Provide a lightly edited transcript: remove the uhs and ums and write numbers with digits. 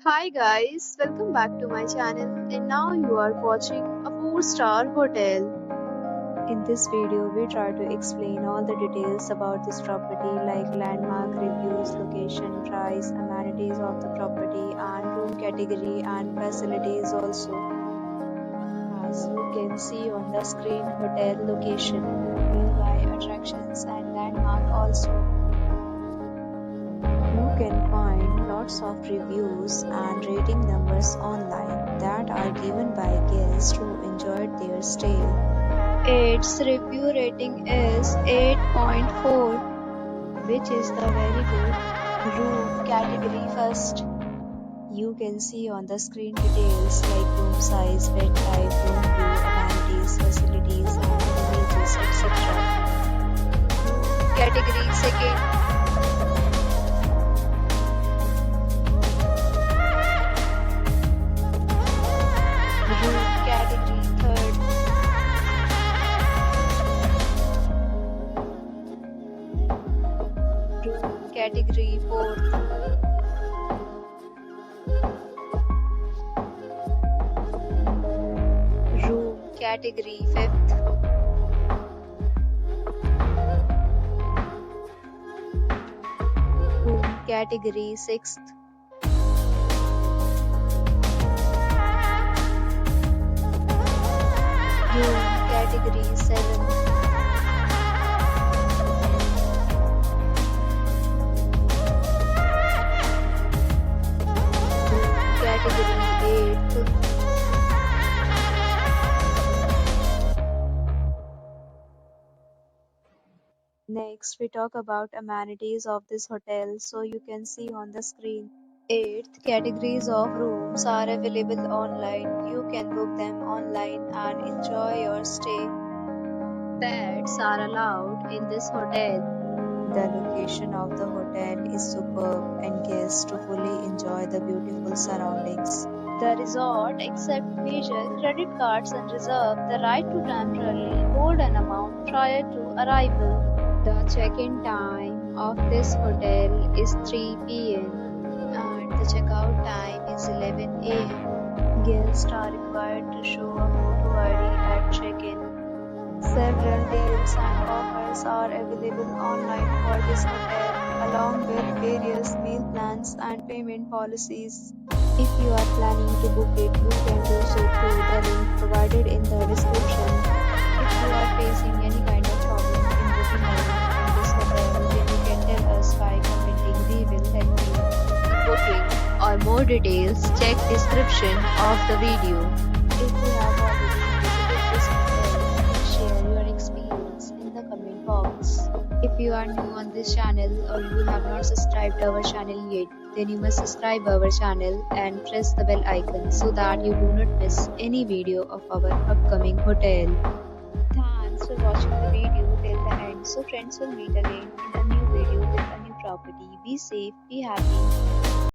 Hi guys, welcome back to my channel and now you are watching a 4-star hotel. In this video, we try to explain all the details about this property like landmark, reviews, location, price, amenities of the property and room category and facilities also. As you can see on the screen, hotel location, nearby attractions and landmark also. You can find lots of reviews and rating numbers online that are given by guests who enjoyed their stay. Its review rating is 8.4, which is the very good. Room category first. You can see on the screen details like room size, bed type, room view, amenities, facilities, and amenities, etc. Category second. Room category third. Room category fourth. Room category fifth. Room category sixth. Room category seventh. Category 8th. Next, we talk about amenities of this hotel. So you can see on the screen. 8th, categories of rooms are available online. You can book them online and enjoy your stay. Pets are allowed in this hotel. The location of the hotel is superb and guests to fully enjoy the beautiful surroundings. The resort accepts major credit cards and reserve the right to temporarily hold an amount prior to arrival. The check-in time of this hotel is 3 p.m. and the checkout time is 11 a.m. Guests are required to show a photo ID at check-in. Several deals and offers are available online for this hotel, along with various meal plans and payment policies. If you are planning to book it, you can do so through the link provided in the description. If you are facing any kind of problem in booking a room in this hotel, then you can tell us by commenting. We will help you. Booking or more details, check description of the video. If you have already visited this hotel, please share your experience in the comment box. If you are new on this channel or you have not subscribed our channel yet, then you must subscribe our channel and press the bell icon so that you do not miss any video of our upcoming hotel. Thanks for watching the video till the end. So friends, will meet again in a new video with a new property. Be safe, be happy.